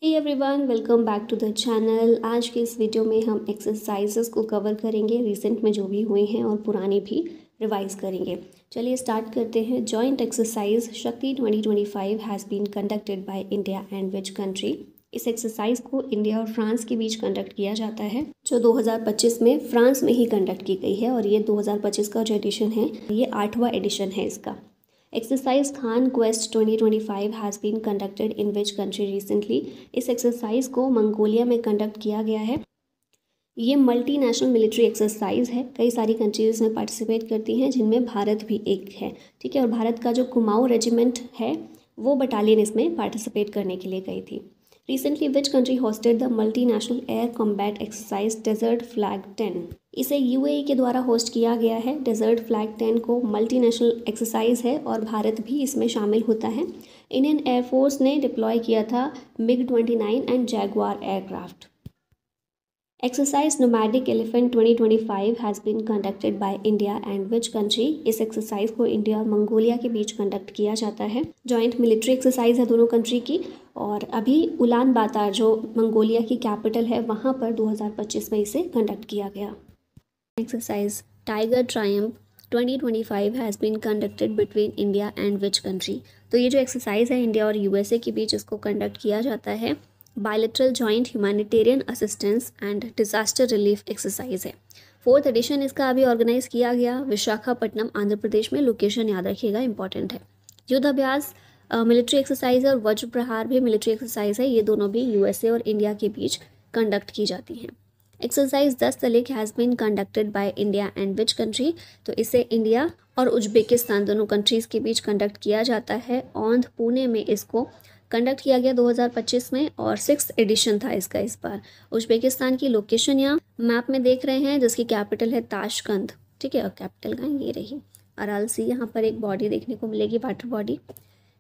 Hey everyone, welcome back to the channel. आज के इस वीडियो में हम एक्सरसाइजेस को कवर करेंगे, रिसेंट में जो भी हुए हैं और पुराने भी रिवाइज करेंगे। चलिए स्टार्ट करते हैं। Joint exercise Shakti 2025 has been conducted by India and which country. इस एक्सरसाइज को इंडिया और फ्रांस के बीच कंडक्ट किया जाता है, जो 2025 में फ्रांस में ही कंडक्ट की गई है। और ये 2025 का जो एडिशन है, ये 8वां एडिशन है इसका। Exercise Khaan quest 2025 has been conducted in which country recently. इस एक्सरसाइज को मंगोलिया में कंडक्ट किया गया है। ये मल्टी नेशनल मिलिट्री एक्सरसाइज है, कई सारी कंट्रीज में पार्टिसिपेट करती हैं, जिनमें भारत भी एक है। ठीक है, और भारत का जो कुमाऊं रेजिमेंट है वो बटालियन इसमें पार्टिसिपेट करने के लिए गई थी। Recently which country hosted the multi national air combat exercise desert flag 10। इसे यूएई के द्वारा होस्ट किया गया है। डेजर्ट फ्लैग 10 को मल्टी नेशनल एक्सरसाइज है और भारत भी इसमें शामिल होता है। इंडियन एयरफोर्स ने डिप्लॉय किया था MiG-29 and jaguar aircraft. Exercise nomadic elephant 2025 has been conducted by India and which country. इस एक्सरसाइज को इंडिया और मंगोलिया के बीच कंडक्ट किया जाता है। जॉइंट मिलिट्री एक्सरसाइज है दोनों कंट्री की। और अभी उलान बातार जो मंगोलिया की कैपिटल है, वहाँ पर 2025 में इसे कंडक्ट किया गया। Exercise tiger triumph 2025 has been conducted between India and which country. तो ये जो एक्सरसाइज है इंडिया और यूएसए के बीच इसको कंडक्ट किया जाता है। Bilateral joint humanitarian assistance and disaster relief exercise है। 4th एडिशन इसका अभी ऑर्गेनाइज किया गया विशाखापट्टनम, आंध्र प्रदेश में। लोकेशन याद रखिएगा, इंपॉर्टेंट है। युद्ध अभ्यास मिलिट्री एक्सरसाइज है और वज्र प्रहार भी मिलिट्री एक्सरसाइज है। ये दोनों भी यूएसए और इंडिया के बीच कंडक्ट की जाती हैं। एक्सरसाइज 10 तलिक has been conducted by India and which country. तो इसे इंडिया और उज्बेकिस्तान दोनों कंट्रीज़ के बीच कंडक्ट किया जाता है। औंध पुणे में इसको कंडक्ट किया गया 2025 में और 6th एडिशन था इसका इस बार। उज्बेकिस्तान की लोकेशन यहाँ मैप में देख रहे हैं, जिसकी कैपिटल है ताशकंद। ठीक है, और कैपिटल कहाँ ये रही, अराल सी। यहाँ पर एक बॉडी देखने को मिलेगी, water body.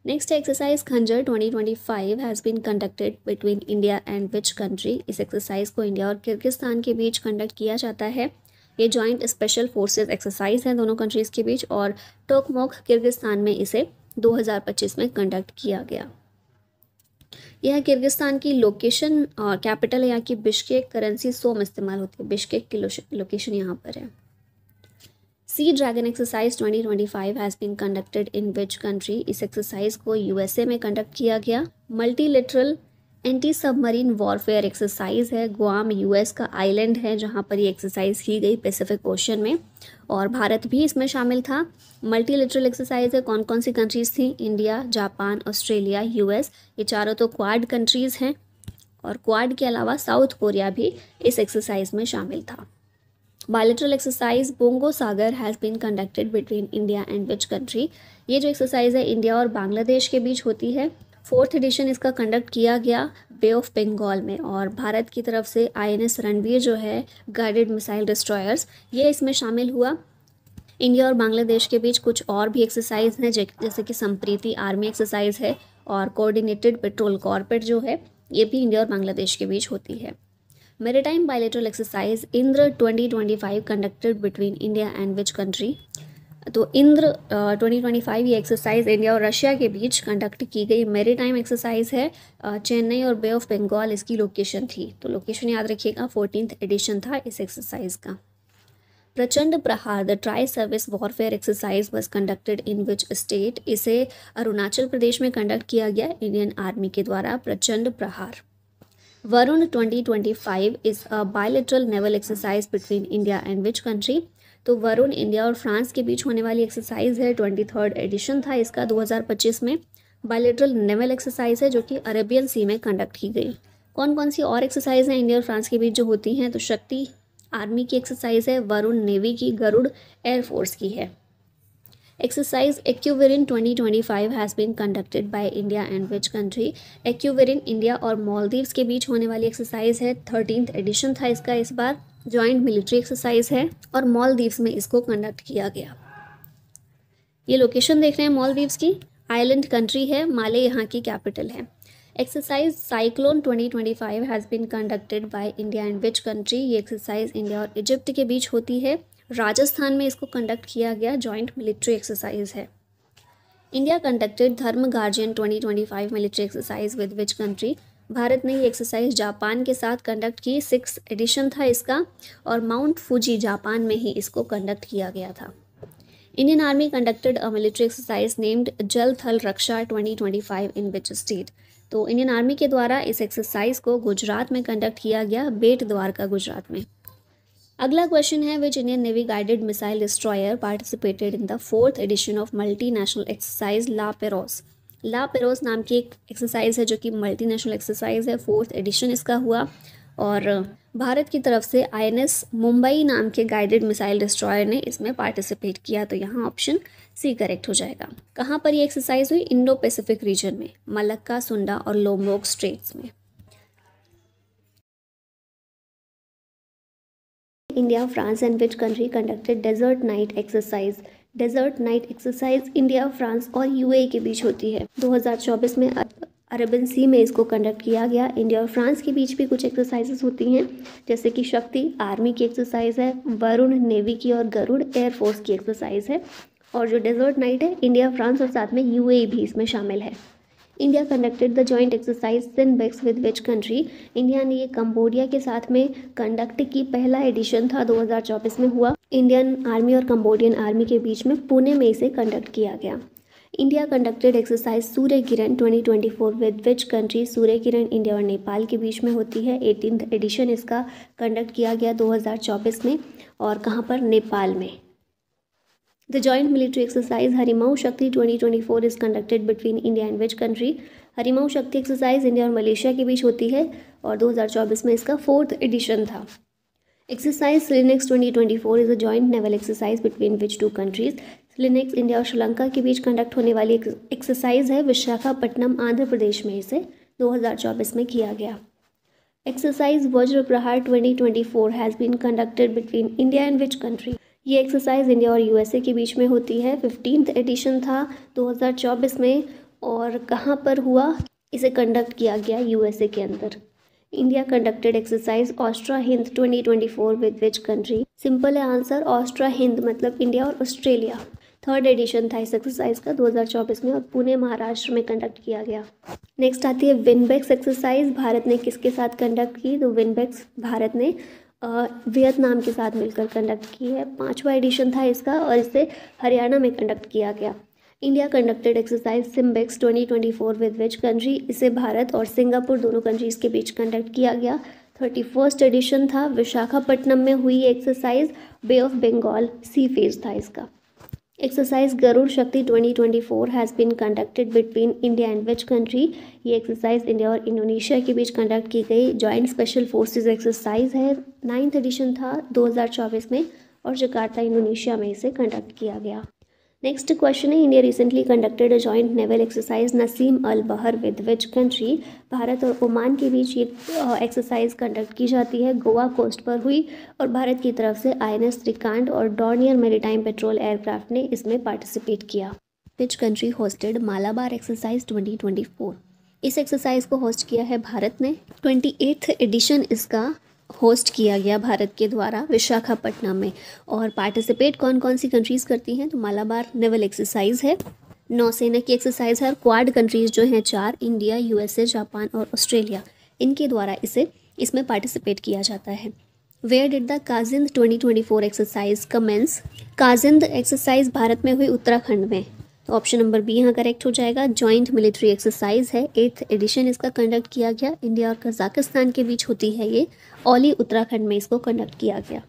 Next exercise Khanjar 2025 has been conducted between India and which country. इस एक्सरसाइज को इंडिया और किर्गिस्तान के बीच कंडक्ट किया जाता है। ये जॉइंट स्पेशल फोर्सेस एक्सरसाइज है दोनों कंट्रीज़ के बीच और टोकमोक किर्गिस्तान में इसे 2025 में कंडक्ट किया गया। यह किर्गिस्तान की लोकेशन कैपिटल है, यहाँ की बिश्केक। करेंसी सोम इस्तेमाल होती है, बिश्केक की लोकेशन यहाँ पर है। Sea Dragon exercise 2025 has been conducted in which country. इस एक्सरसाइज को यूएसए में कंडक्ट किया गया। Multilateral anti submarine warfare exercise है। गुआम यूएस का आइलैंड है जहाँ पर ये एक्सरसाइज की गई पैसिफिक ओशन में, और भारत भी इसमें शामिल था। मल्टीलेटरल एक्सरसाइज है। कौन कौन सी कंट्रीज़ थी? India, Japan, Australia, US. ये चारों तो क्वाड कंट्रीज़ हैं, और क्वाड के अलावा साउथ कोरिया भी इस एक्सरसाइज में शामिल था। Bilateral exercise Bongo Sagar has been conducted between India and which country. ये जो एक्सरसाइज है इंडिया और बांग्लादेश के बीच होती है। 4th एडिशन इसका कंडक्ट किया गया बे ऑफ बंगाल में, और भारत की तरफ से INS रणवीर जो है गाइडेड मिसाइल डिस्ट्रॉयर्स, ये इसमें शामिल हुआ। इंडिया और बांग्लादेश के बीच कुछ और भी एक्सरसाइज हैं, जैसे कि संप्रीति आर्मी एक्सरसाइज है, और कोऑर्डिनेटेड पेट्रोल कॉर्पेट जो है ये भी इंडिया और बांग्लादेश के बीच होती है। Maritime bilateral exercise Indra 2025 conducted between India and which country. तो इंद्र 2025 ये एक्सरसाइज इंडिया और रशिया के बीच कंडक्ट की गई मेरीटाइम एक्सरसाइज है। चेन्नई और बे ऑफ बंगाल इसकी लोकेशन थी, तो लोकेशन याद रखिएगा। 14th एडिशन था इस एक्सरसाइज का। प्रचंड प्रहार the tri service warfare exercise was conducted in which state. इसे अरुणाचल प्रदेश में कंडक्ट किया गया इंडियन आर्मी के द्वारा। प्रचंड प्रहार। Varun 2025 is a bilateral naval exercise between India and which country. तो वरुण इंडिया और फ्रांस के बीच होने वाली एक्सरसाइज है। 23rd एडिशन था इसका 2025 में। बायलैटरल नेवल एक्सरसाइज है जो कि अरेबियन सी में कंडक्ट की गई। कौन कौन सी और एक्सरसाइज हैं इंडिया और फ्रांस के बीच जो होती हैं? तो शक्ति आर्मी की एक्सरसाइज है, वरुण नेवी की, गरुड़ एयरफोर्स की है। Exercise Ekuverin 2025 has been conducted by India and which country. Ekuverin India और मालदीव्स के बीच होने वाली एक्सरसाइज है। 13th एडिशन था इसका इस बार। जॉइंट मिलिट्री एक्सरसाइज है और मालदीव्स में इसको कंडक्ट किया गया। ये लोकेशन देख रहे हैं मालदीव्स की, आइलैंड कंट्री है, माले यहाँ की कैपिटल है। Exercise cyclone 2025 has been conducted by India and which country. ये एक्सरसाइज इंडिया और इजिप्ट के बीच होती है। राजस्थान में इसको कंडक्ट किया गया। जॉइंट मिलिट्री एक्सरसाइज है। इंडिया कंडक्टेड धर्म guardian 2025 military exercise with which country. Bharat ने ये एक्सरसाइज जापान के साथ कंडक्ट की, 6th एडिशन था इसका, और माउंट फूजी जापान में ही इसको कंडक्ट किया गया था। Indian army conducted a military exercise named जल थल रक्षा 2025 इन विच स्टेट। तो इंडियन आर्मी के द्वारा इस एक्सरसाइज को गुजरात में कंडक्ट किया गया, बेट द्वारका गुजरात में। अगला क्वेश्चन है, which Indian navy guided missile destroyer participated in the 4th edition of multi national exercise La Perouse. La Perouse नाम की एक एक्सरसाइज है जो कि मल्टी नेशनल एक्सरसाइज है, 4th एडिशन इसका हुआ, और भारत की तरफ से INS मुंबई नाम के गाइडेड मिसाइल डिस्ट्रॉयर ने इसमें पार्टिसिपेट किया। तो यहाँ ऑप्शन सी करेक्ट हो जाएगा। कहाँ पर ये एक्सरसाइज हुई? इंडो पैसिफिक रीजन में, मलक्का, सुंडा और लोमबोक स्ट्रेट्स में। India, France and which country conducted Desert Knight exercise. Desert Knight exercise India, France और UAE के बीच होती है। 2024 में अरबियन सी में इसको कंडक्ट किया गया। इंडिया और फ्रांस के बीच भी कुछ एक्सरसाइजेस होती हैं, जैसे कि शक्ति आर्मी की एक्सरसाइज है, वरुण नेवी की और गरुड़ एयरफोर्स की एक्सरसाइज है, और जो डेजर्ट नाइट है इंडिया, फ्रांस और साथ में UAE भी इसमें शामिल है। India conducted the joint exercise CINBAX with which country. India ने ये कंबोडिया के साथ में कंडक्ट की, पहला एडिशन था, 2024 में हुआ। इंडियन आर्मी और कंबोडियन आर्मी के बीच में पुणे में इसे कंडक्ट किया गया। India conducted exercise Surya Kiran 2024 with which country. Surya Kiran India और नेपाल के बीच में होती है, 18th एडिशन इसका कंडक्ट किया गया 2024 में, और कहाँ पर? नेपाल में। The joint military exercise Harimau Shakti 2024 is conducted between India and which country. Harimau Shakti exercise India और मलेशिया के बीच होती है, और 2024 में इसका 4th एडिशन था। Exercise SLINEX 2024 is a joint naval exercise between which two countries. SLINEX India और श्रीलंका के बीच कंडक्ट होने वाली एक्सरसाइज है, विशाखापट्टनम आंध्र प्रदेश में इसे 2024 में किया गया। Exercise Vajra Prahar 2024 has been conducted between India and which country. ये एक्सरसाइज इंडिया और USA के बीच में होती है, 15th एडिशन था 2024 में, और कहाँ पर हुआ? इसे कंडक्ट किया गया USA के अंदर। India conducted exercise Austra Hind 2024 with which country. Simple है आंसर, ऑस्ट्रा हिंद मतलब इंडिया और ऑस्ट्रेलिया। 3rd एडिशन था इस एक्सरसाइज का 2024 में, और पुणे महाराष्ट्र में कंडक्ट किया गया। नेक्स्ट आती है विनबेक्स एक्सरसाइज। भारत ने किसके साथ कंडक्ट की? तो विनबेक्स भारत ने वियतनाम के साथ मिलकर कंडक्ट की है, 5वां एडिशन था इसका, और इसे हरियाणा में कंडक्ट किया गया। India conducted exercise SIMBEX 2024 with which country. इसे भारत और सिंगापुर दोनों कंट्रीज के बीच कंडक्ट किया गया, 31st एडिशन था। विशाखापट्टनम में हुई exercise, bay of Bengal sea phase था इसका। Exercise Garuda Shakti 2024 has been conducted between India and which country. ये एक्सरसाइज इंडिया और इंडोनेशिया के बीच कंडक्ट की गई जॉइंट स्पेशल फोर्सेस एक्सरसाइज है, 9th एडिशन था 2024 में, और जकार्ता इंडोनेशिया में इसे कंडक्ट किया गया। नेक्स्ट क्वेश्चन है, India recently conducted a joint naval exercise Naseem Al Bahr with which country. Bharat और ओमान के बीच ये एक्सरसाइज कंडक्ट की जाती है, गोवा कोस्ट पर हुई, और भारत की तरफ से INS त्रिकांड और डॉर्नियर मैरीटाइम पेट्रोल एयरक्राफ्ट ने इसमें पार्टिसिपेट किया। विच कंट्री होस्टेड मालाबार एक्सरसाइज 2024। इस एक्सरसाइज को होस्ट किया है भारत ने, 28th एडिशन इसका होस्ट किया गया भारत के द्वारा विशाखापट्टनम में। और पार्टिसिपेट कौन कौन सी कंट्रीज़ करती हैं? तो मालाबार नेवल एक्सरसाइज है, नौसेना की एक्सरसाइज है, और क्वाड कंट्रीज़ जो हैं 4, इंडिया, USA, जापान और ऑस्ट्रेलिया, इनके द्वारा इसमें पार्टिसिपेट किया जाता है। Where did the KAZIND 2024 exercise commence. KAZIND exercise Bharat में हुई उत्तराखंड में, तो ऑप्शन नंबर बी यहाँ करेक्ट हो जाएगा। जॉइंट मिलिट्री एक्सरसाइज है, 8th एडिशन इसका कंडक्ट किया गया, इंडिया और कजाकिस्तान के बीच होती है ये, ओली उत्तराखंड में इसको कंडक्ट किया गया।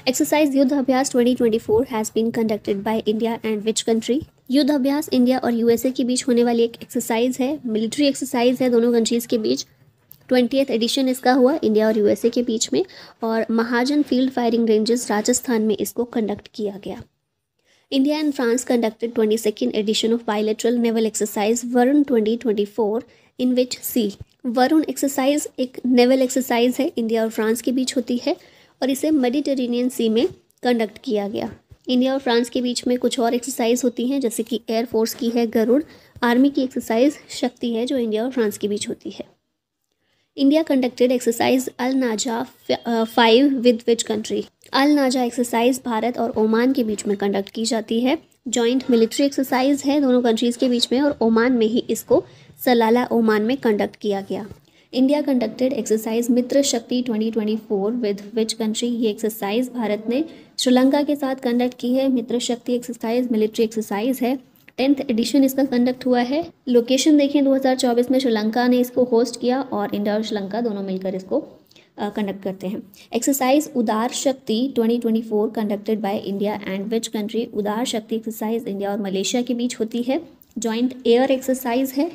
Exercise Yudh Abhyas 2024 has been conducted by India and which country. Yudh Abhyas India और USA के बीच होने वाली एक एक्सरसाइज है, मिलिट्री एक्सरसाइज है दोनों कंट्रीज़ के बीच, 20th एडिशन इसका हुआ इंडिया और USA के बीच में, और महाजन फील्ड फायरिंग रेंजेस राजस्थान में इसको कंडक्ट किया गया। India and France conducted 22nd edition of bilateral naval exercise Varun 2024 in which sea। Varun exercise एक नेवल एक्सरसाइज है, इंडिया और फ्रांस के बीच होती है, और इसे मेडिटेरेनियन सी में कंडक्ट किया गया। इंडिया और फ्रांस के बीच में कुछ और एक्सरसाइज होती हैं, जैसे कि एयरफोर्स की है गरुड़, आर्मी की एक्सरसाइज शक्ति है जो इंडिया और फ्रांस के बीच होती है। इंडिया कंडक्टेड एक्सरसाइज अल नाजा 5 विद विच कंट्री। अल नाजा एक्सरसाइज भारत और ओमान के बीच में कंडक्ट की जाती है, जॉइंट मिलिट्री एक्सरसाइज है दोनों कंट्रीज़ के बीच में, और ओमान में ही इसको सलाला ओमान में कंडक्ट किया गया। इंडिया कंडक्टेड एक्सरसाइज मित्र शक्ति 2024 विद विच कंट्री। ये एक्सरसाइज भारत ने श्रीलंका के साथ कंडक्ट की है। मित्र शक्ति एक्सरसाइज मिलिट्री एक्सरसाइज है। 10th एडिशन इसका कंडक्ट हुआ है। लोकेशन देखें 2024 में श्रीलंका ने इसको होस्ट किया और इंडिया और श्रीलंका दोनों मिलकर इसको कंडक्ट करते हैं। एक्सरसाइज उदार शक्ति 2024 conducted by India and which country. उदार शक्ति एक्सरसाइज इंडिया और मलेशिया के बीच होती है। जॉइंट एयर एक्सरसाइज है,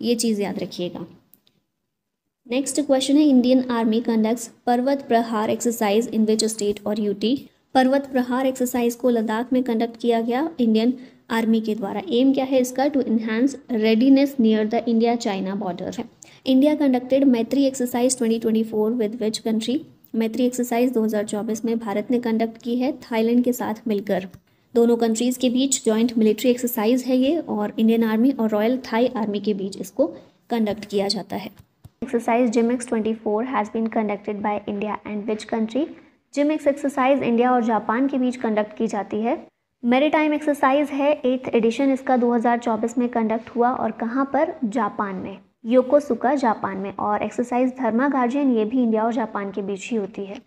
ये चीज़ याद रखिएगा। नेक्स्ट क्वेश्चन है इंडियन आर्मी कंडक्ट्स पर्वत प्रहार एक्सरसाइज इन विच स्टेट और यूटी। पर्वत प्रहार एक्सरसाइज को लद्दाख में कंडक्ट किया गया इंडियन आर्मी के द्वारा। एम क्या है इसका? To enhance readiness near the India China border है। India conducted Maitree exercise 2024 with which country. Maitree exercise 2024 में भारत ने कंडक्ट की है थाईलैंड के साथ मिलकर। दोनों कंट्रीज़ के बीच जॉइंट मिलिट्री एक्सरसाइज है ये, और इंडियन आर्मी और रॉयल थाई आर्मी के बीच इसको कंडक्ट किया जाता है। Exercise JIMEX 24 has been conducted by India and which country. JIMEX exercise India और जापान के बीच कंडक्ट की जाती है। मैरीटाइम एक्सरसाइज है, 8th एडिशन इसका 2024 में कंडक्ट हुआ और कहाँ पर? जापान में, योकोसुका जापान में। और एक्सरसाइज धर्मा गार्जियन ये भी इंडिया और जापान के बीच ही होती है।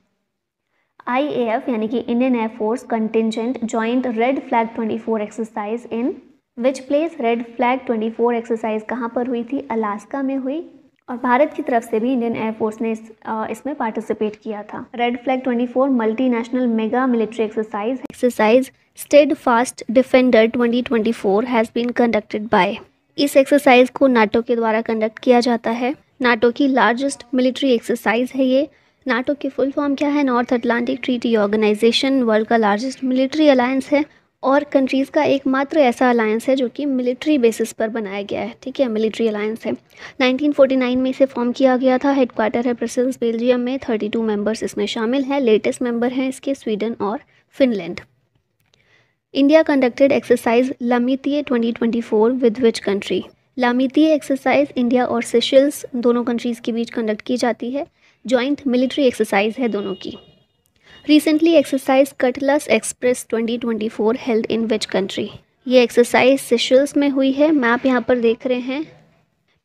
IAF यानी कि Indian air force contingent joint red Flag 24 exercise in which place. Red Flag 24 exercise कहाँ पर हुई थी? अलास्का में हुई, और भारत की तरफ से भी इंडियन एयरफोर्स ने इसमें पार्टिसिपेट किया था। Red Flag 24 multinational mega military exercise Steadfast Defender 2024 has been conducted by. इस एक्सरसाइज को नाटो के द्वारा कंडक्ट किया जाता है। नाटो की लार्जेस्ट मिलिट्री एक्सरसाइज है ये। नाटो की फुल फॉर्म क्या है? North Atlantic Treaty Organisation. World का लार्जेस्ट मिलिट्री अलायंस है और कंट्रीज़ का एकमात्र ऐसा अलायंस है जो कि मिलिट्री बेसिस पर बनाया गया है। ठीक है, मिलिट्री अलायंस है। 1949 में इसे फॉर्म किया गया था। हेडक्वार्टर है ब्रसेल्स बेल्जियम में। 32 मेंबर्स इसमें शामिल हैं। लेटेस्ट मेंबर हैं इसके स्वीडन और Finland. India conducted exercise Lamitiye 2024 with which country. Lamitiye exercise India और सेशल्स दोनों कंट्रीज़ के बीच कंडक्ट की जाती है। जॉइंट मिलिट्री एक्सरसाइज है दोनों की। Recently exercise cutlets express 2024 held in which country. ये एक्सरसाइज सेशल्स में हुई है। मैप यहाँ पर देख रहे हैं।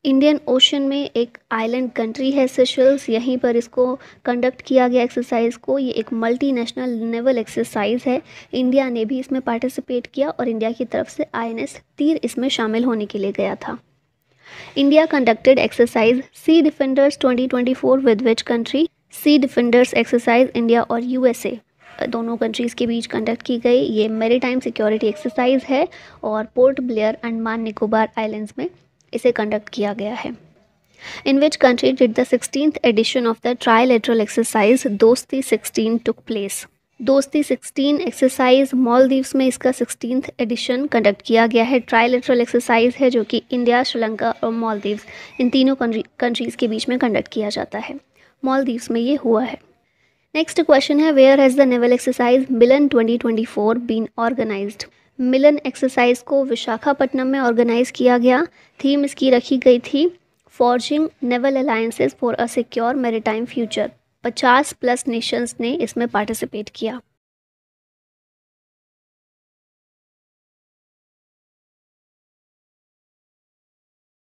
इंडियन ओशन में एक आइलैंड कंट्री है सेशल्स, यहीं पर इसको कंडक्ट किया गया एक्सरसाइज को। ये एक मल्टीनेशनल नेवल एक्सरसाइज है। इंडिया ने भी इसमें पार्टिसिपेट किया और इंडिया की तरफ से INS तीर इसमें शामिल होने के लिए गया था। India conducted exercise Sea Defenders 2024 with which country. Sea Defenders exercise India और USA दोनों कंट्रीज़ के बीच कंडक्ट की गई। ये मैरीटाइम सिक्योरिटी एक्सरसाइज है और पोर्ट ब्लेयर अंडमान निकोबार आइलैंड्स में इसे कंडक्ट किया गया है। In which country did the 16th edition of the trilateral exercise Dosti 16 took place. दोस्ती 16 एक्सरसाइज मालदीव्स में इसका 16th एडिशन कंडक्ट किया गया है। ट्राइलेटरल एक्सरसाइज है जो कि इंडिया, श्रीलंका और मालदीव्स इन तीनों कंट्रीज़ के बीच में कंडक्ट किया जाता है। मालदीव्स में ये हुआ है। नेक्स्ट क्वेश्चन है where has the naval exercise Milan 2024 been organised. Milan exercise को विशाखापट्टनम में ऑर्गेनाइज किया गया। थीम इसकी रखी गई थी forging naval alliances for a secure maritime future. 50+ Nations ने इसमें पार्टिसिपेट किया।